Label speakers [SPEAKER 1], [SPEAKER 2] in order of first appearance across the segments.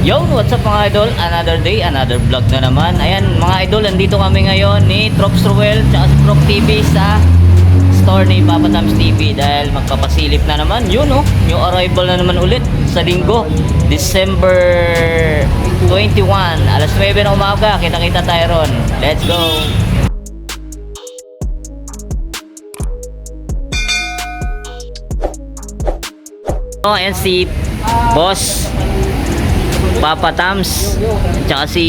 [SPEAKER 1] Yo, what's up mga idol? Another day, another vlog na naman. Ayan mga idol, nandito kami ngayon ni Trops Ruel at si Proc TV sa store ni Papa Tams TV dahil magpapasilip na naman. Yun oh, new arrival na naman ulit sa linggo, December 21, alas 9 na umaga. Kita-kita tayo ron. Let's go! Oh, ayan si Boss Papa Tams, tsaka si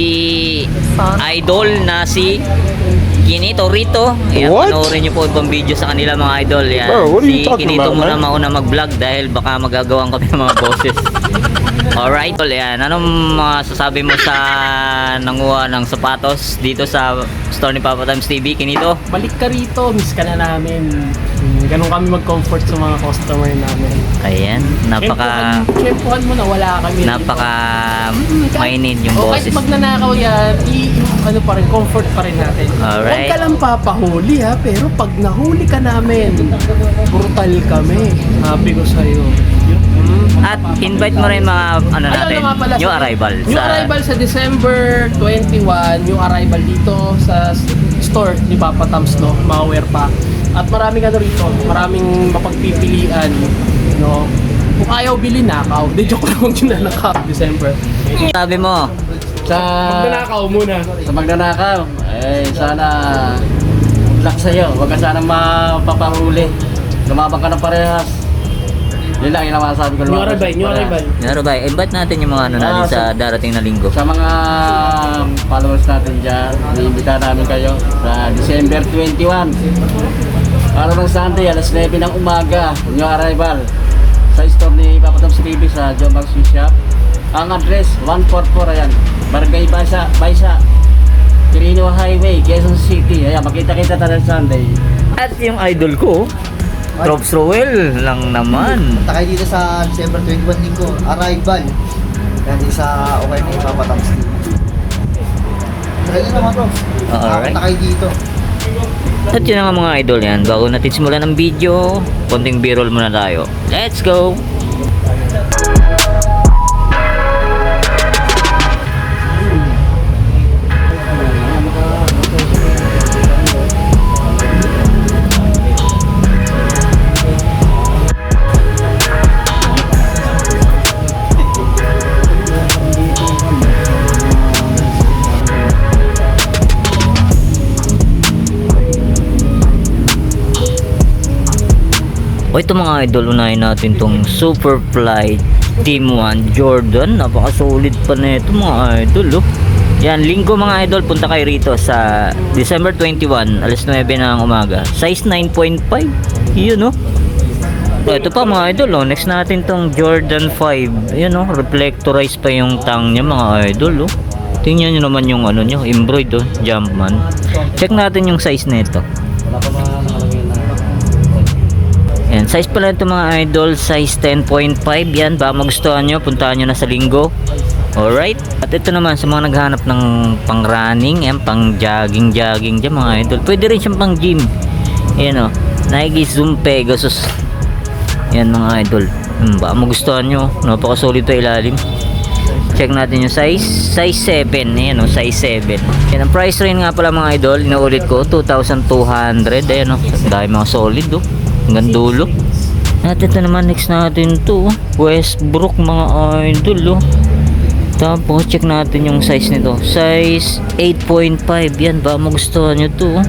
[SPEAKER 1] idol na si Kinito Rito. Ayan, panoorin nyo po itong video sa kanila mga idol. Yan.
[SPEAKER 2] Bro,
[SPEAKER 1] Si Kinito muna mauna mag-vlog dahil baka magagawan kami ng mga boses. Alright, ayan. Anong masasabi mo sa nanguha ng sapatos dito sa store ni Papa Tams TV, Kinito?
[SPEAKER 2] Balik ka rito, miss ka na namin. Ganun kami mag-comfort sa mga customer namin.
[SPEAKER 1] Ayan,
[SPEAKER 2] Tsempuhan mo na wala kami.
[SPEAKER 1] mainit yung
[SPEAKER 2] Kahit
[SPEAKER 1] boses.
[SPEAKER 2] magnanakaw yan, ano pa rin, comfort pa rin natin.
[SPEAKER 1] Alright.
[SPEAKER 2] Huwag ka lang papahuli ha, pero pag nahuli ka namin, brutal kami. Sabi ko sa'yo.
[SPEAKER 1] At invite mo rin mga natin,
[SPEAKER 2] nga pala,
[SPEAKER 1] new arrival.
[SPEAKER 2] New arrival sa December 21, new arrival dito sa store ni Papa Tams, no? Mga pa. At maraming rito, maraming mapagpipilian, no? Kung ayaw bili, nakaw. Di joke lang yung nanakaw, December.
[SPEAKER 1] Sabi mo,
[SPEAKER 3] Sa
[SPEAKER 2] Magnanakaw muna.
[SPEAKER 3] magnanakaw, sana good luck sa'yo. Huwag ka sana mapapahuli. Lumabang ka ng parehas. Yun lang yung masasabi ko.
[SPEAKER 2] New arrival.
[SPEAKER 1] Naro ba, invite natin yung mga natin sa darating na linggo.
[SPEAKER 3] Sa mga followers natin dyan, iimbita namin kayo sa December 21. Araw ng Sunday, alas 9 ng umaga, new arrival. Sa store ni Papa Tams TV sa John Bang Sweet Shop. Ang address, 144, ayan. Barangay Baysa, Quirino Highway, Quezon City. Ayan, makita-kita tayo Sunday.
[SPEAKER 1] At yung idol ko, Trops Ruel lang naman.
[SPEAKER 4] Punta kayo dito sa December 21 linggo, arrival. Yan dito sa okay ni Papa Tams. Talaga naman bro.
[SPEAKER 1] Alright.
[SPEAKER 4] Punta kayo dito.
[SPEAKER 1] At yun nga mga idol yan, bago natin simulan ng video, konting b-roll muna tayo. Let's go! O ito mga idol, unahin natin tong Superfly Team 1 Jordan. Napaka-solid pa na ito mga idol. Oh. Yan, linggo mga idol, punta kayo rito sa December 21, alas 9 ng umaga. Size 9.5. Yun oh. O, ito pa mga idol, oh. Next natin tong Jordan 5. Yun oh, reflectorize pa yung tang niya mga idol. Oh. Tingnan nyo naman yung ano nyo, embroid oh, Jumpman. Check natin yung size nito. Yan, size pala ito mga idol, size 10.5 yan. Baka magustuhan nyo, puntahan nyo na sa linggo. Alright, at ito naman sa mga naghahanap ng pang running, yan, pang jogging dyan mga idol. Pwede rin siyang pang gym. Yan o, Nike Zoom Pegasus. Yan mga idol, baka magustuhan nyo, napaka-solid ito ilalim. Check natin yung size 7, ayan o, size 7. Yan, ang price rin nga pala mga idol, inaulit ko, 2,200. Ayan o, dahil mga solid o, hanggang dulo. At ito naman, next natin to, Westbrook mga idol o. Tapos check natin yung size nito, size 8.5. Yan, baka magustuhan nyo to.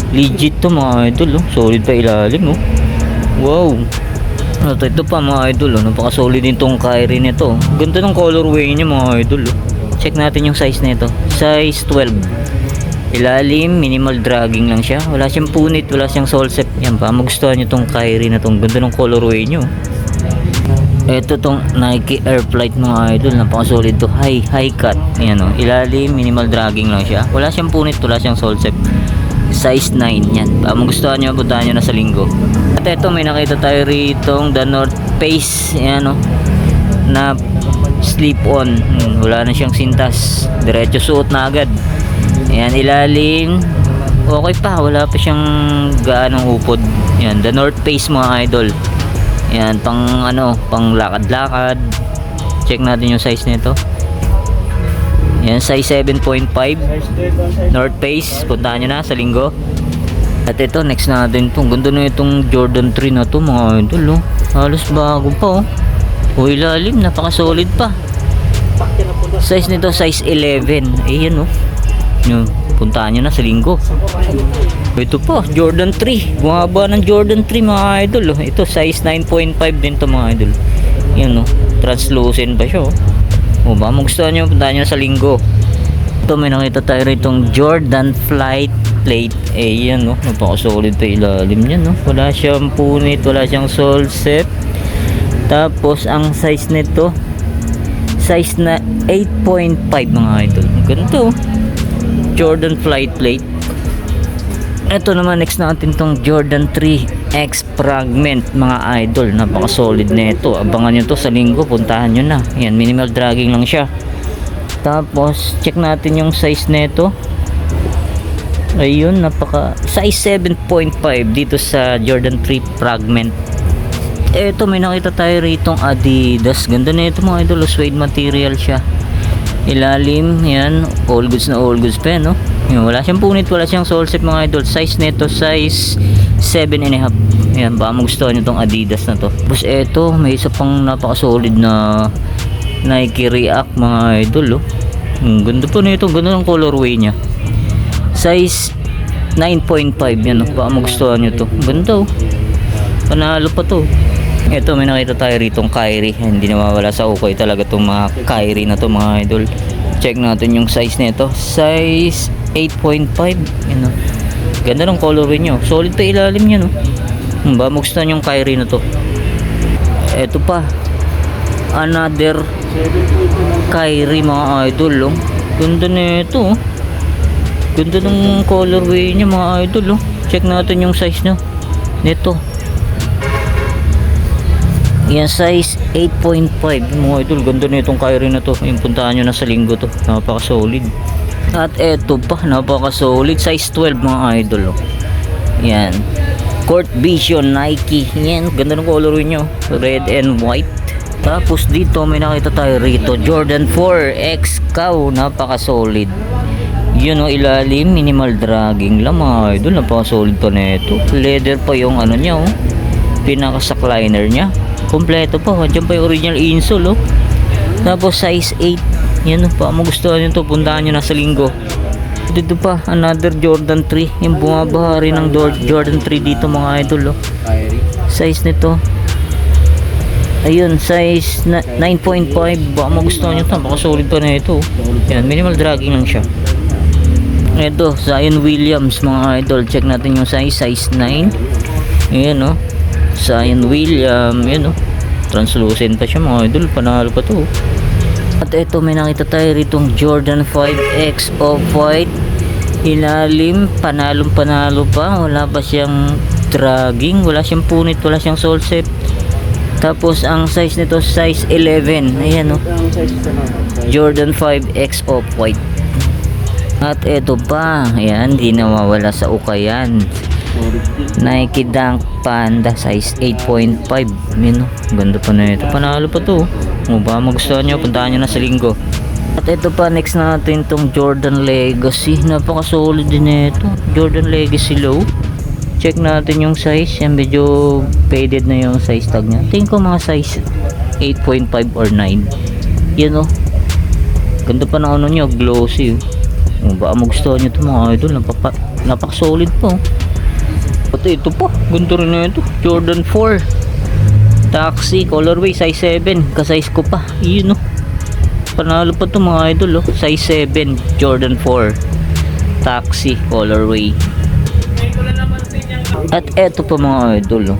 [SPEAKER 1] Legit to mga idol, solid pa ilalim. Wow. Ito pa mga idol, napaka-solid din tong Kyrie nito. Ganda ng colorway niya mga idol. Check natin yung size nito, size 12. Ilalim, minimal dragging lang siya. Wala siyang punit, wala siyang sole set. Yan, baka magustuhan nyo tong Kyrie na tong ganda ng colorway nyo. Ito tong Nike Air Flight mga idol, napaka-solid to, high cut. Ayan o, ilalim, minimal dragging lang siya. Wala siyang punit, wala siyang sole set. Size 9 yan. Baka magustuhan nyo, puntahan nyo na sa linggo. At ito, may nakita tayo rito, The North Face. Ayan o, na slip on. Wala na siyang sintas, diretso suot na agad. Ayan, ilalim, okay pa, wala pa siyang gaanong upod. Ayan, The North Face mga idol. Yan, pang lakad-lakad. Check natin yung size nito. Yan, size 7.5. North Face. Puntahan nyo na sa linggo. At ito, next natin itong ganda na itong Jordan 3 na to mga idol. Oh. Halos bago pa. Oh. Ilalim, napaka-solid pa. Size nito, size 11. Ayan oh. Yun, puntahan nyo na sa linggo. Ito po, Jordan 3. Bumaba ng Jordan 3 mga idol. Oh. Ito, size 9.5 din to mga idol. Yan oh, translucent pa siya oh. O ba, magustuhan nyo, puntahan nyo sa linggo. Ito, may nakita tayo ritong Jordan Flight Plate. Eh, yan, no? Napaka-solid pa ilalim yan, no? Wala siyang punit, wala siyang sole set. Tapos, ang size nito, size na 8.5 mga idol. Ganito, Jordan Flight Plate. Ito naman, next natin tong Jordan 3 X Fragment mga idol. Napaka-solid na ito. Abangan nyo to sa linggo, puntahan nyo na. Yan, minimal dragging lang siya. Tapos, check natin yung size nito. Ayun, size 7.5 dito sa Jordan 3 Fragment. Ito, may nakita tayo ritong Adidas. Ganda na ito mga idol, suede material siya. Ilalim, yan, all goods na all goods pa, no? Yan, wala siyang punit, wala siyang sole set mga idol. Size nito, size 7.5. Yan, baka magustuhan nyo itong Adidas na to. Tapos ito, may isa pang napaka-solid na Nike React mga idol, oh. Ganda po nito, ganda ng colorway niya. Size 9.5 yan, oh. Baka magustuhan nyo to. Ganda, oh. Panalo pa to. Ito, may nakita tayo ritong Kyrie. Hindi nawawala sa ukay talaga itong mga Kyrie na to mga idol. Check natin yung size nito. Size 8.5. Yan, oh. Ganda ng colorway nyo. Solid pa ilalim yan, oh. Ba magustuhan yung Kyrie na to. Ito pa, another Kyrie mga idol, oh. Ganda na ito, oh. Ganda ng colorway niya mga idol, oh. Check natin yung size nyo nito. Yan, size 8.5 mga idol. Ganda na itong Kyrie na to. Yung puntahan nyo na sa linggo to. Napaka-solid. At eto pa, napaka-solid. Size 12 mga idol, oh. Yan, Court Vision Nike. Yan, ganda ng colorway nyo, red and white. Tapos dito may nakita tayo rito Jordan 4 X Cow. Napaka-solid. Yun o, ilalim, minimal dragging lang mga idol. Napaka-solid pa na ito. Leather pa yung ano niya, oh. Pinaka-sackliner niya. Kompleto pa. Diyan pa yung original insole, oh. Tapos size 8. Yan o, pa magustuhan nyo to, puntahan nyo na sa linggo. Dito pa, another Jordan 3. Yung bumabaha rin ng Jordan 3 dito mga idol, oh. Size nito, ayun, size 9.5. Baka magustuhan nyo to, baka solid pa na ito, oh. Yan, minimal dragging lang siya. Ito, Zion Williams mga idol. Check natin yung size 9. Ayan, oh. Zion Williams, yan, oh. Translucent pa siya mga idol, panalo pa to, oh. At ito, may nakita tayo ritong Jordan 5X Off-White. Ilalim, panalo pa. Wala pa siyang dragging, wala siyang punit, wala siyang sole set. Tapos ang size nito, size 11. Ayan, oh. Jordan 5X Off-White. At ito pa, ayan, di nawawala sa ukayan. Nike Dunk Panda, size 8.5. Ayan, oh. Ganda pa na ito, panalo pa to, oh. Ba magustuhan nyo, puntahan nyo na sa linggo. At ito pa, next natin tong Jordan Legacy. Napaka-solid din na ito, Jordan Legacy Low. Check natin yung size. Yan, medyo faded na yung size tag nya. Tingin ko mga size 8.5 or 9. Yan, oh. Ganda pa na ano nyo, glossy, oh. Baka magustuhan nyo ito mga idol. Napaka-solid po. At ito pa, ganda rin na ito, Jordan 4 Taxi, colorway, size 7. Ka-size ko pa. Yun, oh. Panalo pa ito mga idol, oh. Size 7, Jordan 4 Taxi, colorway. At eto pa mga idol, oh.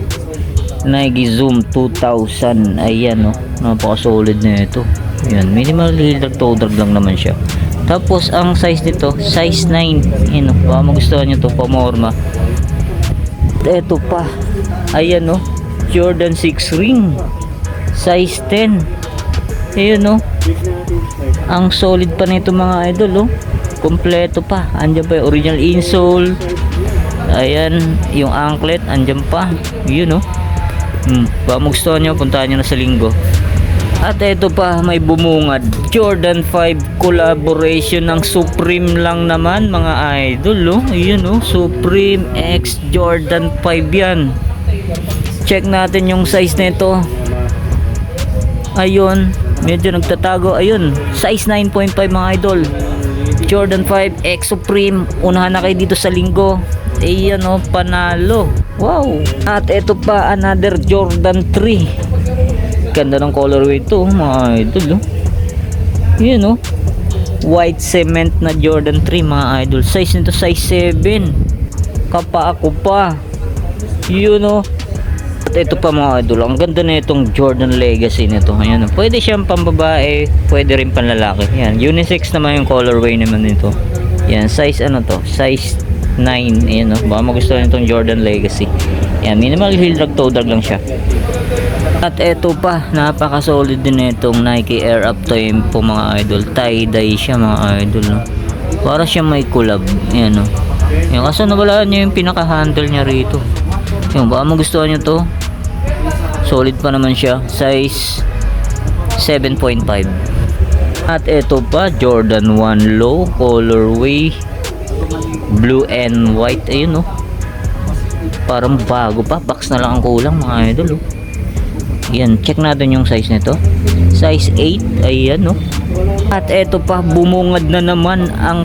[SPEAKER 1] Nike Zoom 2000. Ayan, oh. Napaka-solid na ito. Ayan, minimal toe drag lang naman siya. Tapos ang size nito, size 9. Ayan, oh. Baka magustuhan nyo ito, pamorma. At eto pa, ayan, oh. Jordan 6 ring, size 10. Ayun, no. Ang solid pa nito mga idol, oh. Kompleto pa. Andiyan pa yung original insole. Ayan, yung anklet, andiyan pa. Yun, no. Baka magustuhan nyo, puntahan nyo na sa linggo. At ito pa, may bumungad. Jordan 5 collaboration ng Supreme lang naman mga idol. Oh. Ayun oh, Supreme X Jordan 5 yan. Check natin yung size nito. Ayun, medyo nagtatago. Ayun, size 9.5 mga idol. Jordan 5 X Supreme. Unahan na kayo dito sa linggo. Ayan oh, panalo. Wow. At ito pa, another Jordan 3. Ganda ng colorway ito mga idol. Oh. Yun oh, white cement na Jordan 3 mga idol. Size nito size 7. Kapa ako pa. Yun oh. At ito pa mga idol, ang ganda na itong Jordan Legacy nito. Ayan oh. Pwede siyang pambabae, pwede rin panlalaki. Yan, unisex naman yung colorway naman nito. Yan, size ano to? Size 9. Ayan oh. Baka magustuhan itong Jordan Legacy. Yan, minimal heel drag toe drag lang siya. At eto pa, napaka-solid din itong Nike Air Up Tempo mga idol. Tie-dye siya mga idol. No? Para siya may collab. Ayan, no? Ayan, kaso nawalaan niya yung pinaka-handle niya rito. Ayan, baka magustuhan nyo to. Solid pa naman siya. Size 7.5. At eto pa, Jordan 1 Low colorway. Blue and white. Ayun, no? Parang bago pa. Box na lang ang kulang mga idol. Oh. Yan, check natin yung size nito. Size 8, ayan no. At eto pa, bumungad na naman ang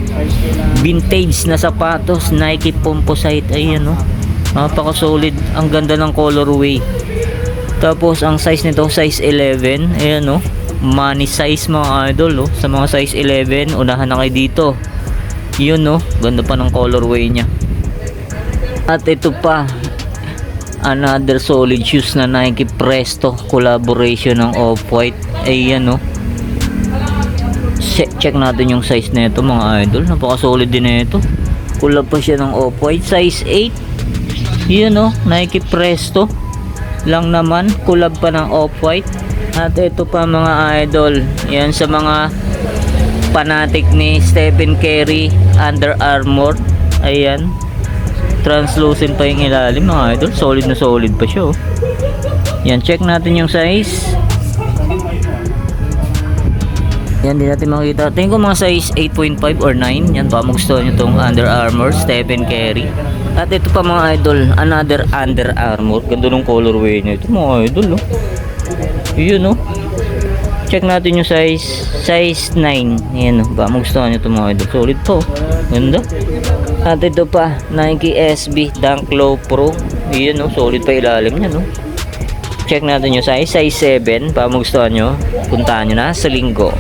[SPEAKER 1] vintage na sapatos, Nike Composite, ayan no. Napaka-solid, ang ganda ng colorway. Tapos ang size nito, size 11, ayan no. Money size mga idol, oh. Sa mga size 11, unahan na kayo dito. Yun no, ganda pa ng colorway niya. At ito pa, another solid shoes na Nike Presto collaboration ng Off-White. Ayan no. Check natin yung size nito mga idol. Napaka solid din nito. Collab pa siya ng Off-White. Size 8. Yun no. Nike Presto lang naman. Collab pa ng Off-White. At ito pa mga idol. Yan sa mga fanatic ni Stephen Curry Under Armour. Ayan. Translucent pa yung ilalim mga idol. Solid na solid pa siya oh. Yan, check natin yung size. Yan, di natin makita. Tingin ko mga size 8.5 or 9. Yan, baka magustuhan nyo itong Under Armour Stephen Curry. At ito pa mga idol, another Under Armour. Ganda ng colorway nyo ito mga idol oh. Yun oh. Check natin yung size. Size 9. Yan oh, baka magustuhan nyo ito mga idol. Solid po oh. Ganda. At ito pa, Nike SB Dunk Low Pro. Ayan no, solid pa ilalim niya no. Check natin yung size, size 7. Para magustuhan nyo, puntahan nyo na sa linggo.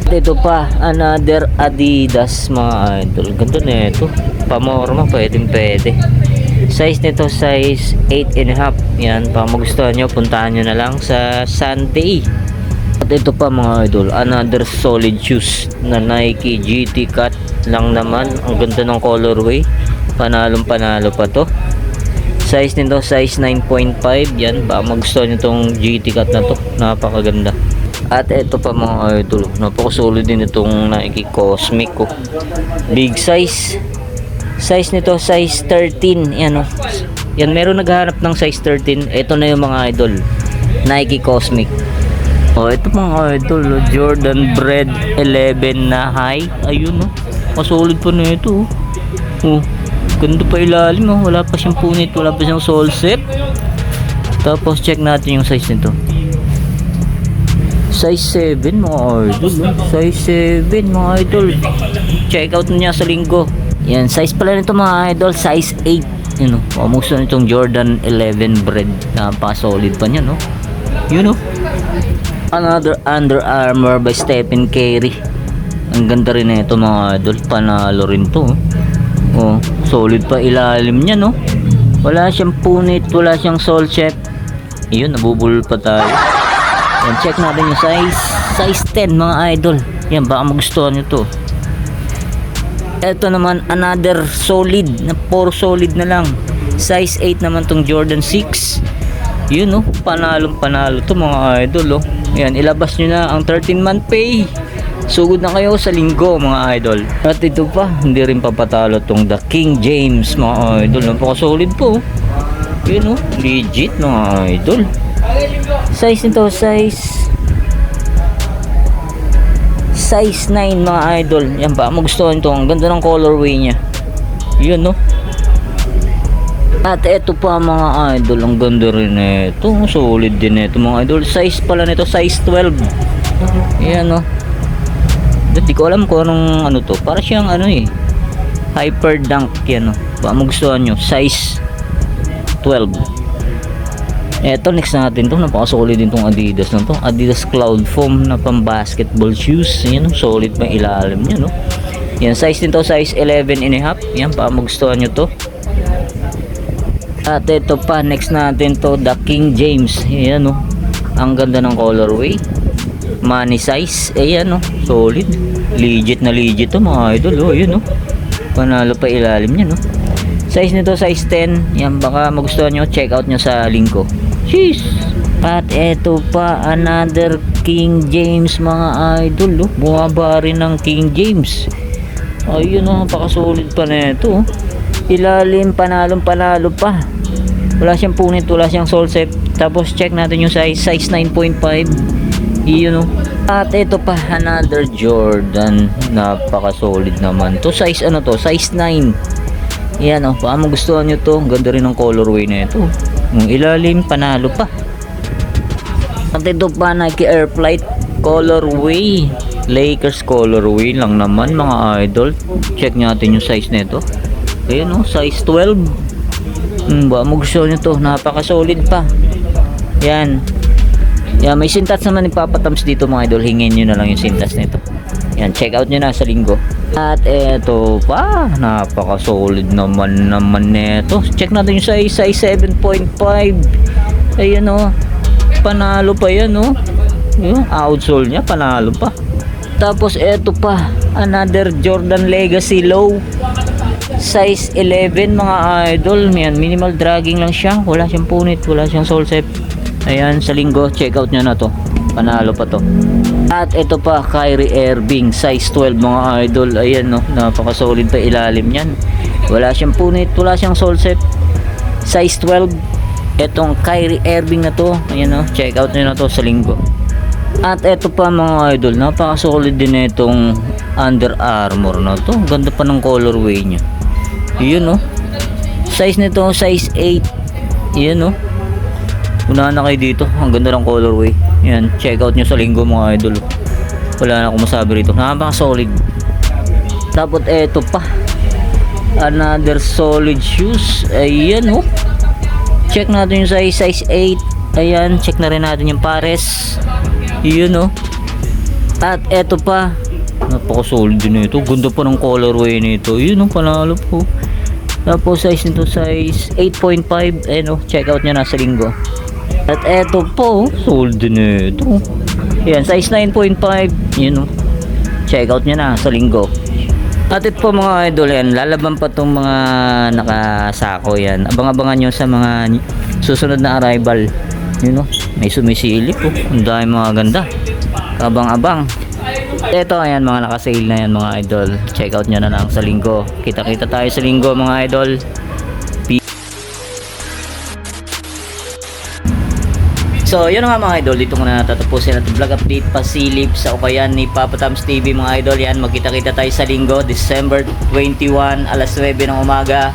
[SPEAKER 1] At ito pa, another Adidas mga idol. Ganda na ito. Pamorma, pwede. Size nito, size 8.5. Yan, para magustuhan nyo, puntahan nyo na lang sa Sunday. At ito pa mga idol, another solid shoes na Nike GT Cut lang naman. Ang ganda ng colorway. Panalong panalo pa to. Size nito size 9.5. Yan, baka magustuhan nyo itong GT Cut na to. Napakaganda. At ito pa mga idol, napaka-solid din itong Nike Cosmic oh. Big size. Size nito size 13. Yan oh. Yan, meron naghahanap ng size 13. Ito na yung mga idol, Nike Cosmic. Oh, ito mga idol, Jordan Bread 11 na high. Ayun oh. Masolid pa na ito oh. Oh, ganda pa ilalim oh. Wala pa siyang punit, wala pa siyang sole set. Tapos check natin yung size nito. Size 7 mga idol oh. Size 7 mga idol. Check out niya sa linggo. Yan, size pala nito mga idol, size 8. Yun oh. Magusto nitong Jordan 11 Bread. Napaka-solid pa niya no. Yun oh. Another Under Armour by Stephen Curry. Ang ganda rin na ito mga idol. Panalo rin to oh. Solid pa ilalim niya no. Wala siyang punit, wala siyang sole check. Yun, nabubulol pa tayo. Yan, check natin yung size. Size 10 mga idol. Yan, baka magustuhan nyo to. Ito naman, another solid na 4 solid na lang. Size 8 naman tong Jordan 6. Yun no, panalong panalo to mga idol oh. Yan, ilabas nyo na ang 13-month pay. Sugod na kayo sa linggo mga idol. At ito pa, hindi rin papatalo tong The King James mga idol. Napaka-solid po. Yun oh, legit mga idol. Size nito, size size 9 mga idol. Yan ba, magustuhan to. Ang ganda ng colorway niya. Yun, no? At eto pa mga idol, ang ganda rin ito. Solid din ito mga idol. Size pala nito, size 12. Yan, no? Hindi ko alam kung anong ano to. Para siyang ano eh, Hyper Dunk yan, no? Baka magustuhan nyo, size 12. Eto, next natin to. Napaka-solid din tong Adidas na to. Adidas Cloud Foam na pang basketball shoes. Yan, no? Solid pa yung ilalim niya, no? Yan, size nito, size 11 and a half. Yan, baka magustuhan nyo to. At ito pa, next natin to, the King James. Ayan, no? Ang ganda ng colorway. Money size. Ayan, no? Solid. Legit na legit to mga idol. Oh, yun, no? Panalo pa ilalim niya, no? Size nito, size 10. Yan, baka magustuhan nyo. Check out nyo sa link ko. Jeez! At ito pa, another King James mga idol. Oh. Bumaba rin ng King James. Ayun, no? Napaka-solid pa na ito. Oh. Ilalim, panalo pa. Wala siyang punit, wala siyang sole set. Tapos check natin yung size 9.5. Iyon, no? At ito pa, another Jordan. Napaka solid naman to. Size ano to? Size 9. Yan, oh, baka magustuhan nyo to. Ang ganda rin ng colorway na ito. Yung ilalim, panalo pa. At ito pa, Nike Air Flight colorway. Lakers colorway lang naman mga idol. Check natin yung size nito. Ayan, oh, size 12. Baka magustuhan nyo to. Napaka-solid pa. Yan. Yan, may sintats naman ipapatams dito mga idol. Hingin nyo na lang yung sintats nito. Yan, check out nyo na sa linggo. At eto pa, napaka-solid naman neto. Check natin yung size 7.5. Ayan, oh. Panalo pa yan, oh. Yung outsole niya, panalo pa. Tapos eto pa, another Jordan Legacy Low. Size 11 mga idol. Yan, minimal dragging lang siya. Wala siyang punit, wala siyang sole set. Ayan, sa linggo, check out nyo na to. Panalo pa to. At ito pa, Kyrie Irving, size 12 mga idol. Ayan, no, napaka-solid pa ilalim yan. Wala siyang punit, wala siyang sole set. Size 12. Etong Kyrie Irving na to. Ayan, no, check out nyo na to sa linggo. At ito pa mga idol, napaka-solid din itong Under Armour na to. Ganda pa ng colorway niya. Yun, no. Size nito, size 8. Yan, no. Unahan na kayo dito. Ang ganda ng colorway. Yan, check out nyo sa linggo mga idol. Wala na akong masabi rito. Napaka-solid. Tapos eto pa, another solid shoes. Ayan, no. Check natin yung size 8. Ayan, check na rin natin yung pares. Yun, no. At eto pa, napaka-solid din ito. Ganda pa ng colorway nito. Yun, no, panalo po. Tapos size nito, size 8.5. Ayan, no, check out nyo na sa linggo. At eto po, solid din ito. Ayan, size 9.5. Yun, no, check out nyo na sa linggo. At ito po mga idol, yan, lalaban pa itong mga nakasako yan. Abang-abangan nyo sa mga susunod na arrival. Yun, no, may sumisilip po. Ang dami mga ganda. Abang-abang. Ito, ayan, mga nakasale na yan mga idol. Check out nyo na lang sa linggo. Kita-kita tayo sa linggo mga idol. So, yun nga mga idol, dito ko na natatapusin natin vlog update pasilip sa ukayan ni Papa Tams TV mga idol. Yan, magkita-kita tayo sa linggo, December 21, alas 9 ng umaga.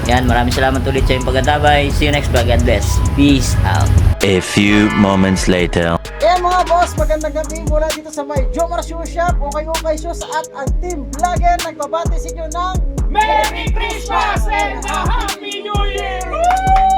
[SPEAKER 1] Yan, maraming salamat ulit sa iyong pagkatabay. See you next vlog. God bless. Peace out.
[SPEAKER 5] A few moments later.
[SPEAKER 6] Ayan mga boss, magandang gabi mula dito sa may Jomar Shoe Shop, Okay Shoes at ang Team Vlogger nagbabati sa inyo ng
[SPEAKER 2] Merry Christmas and a Happy New Year! Woo!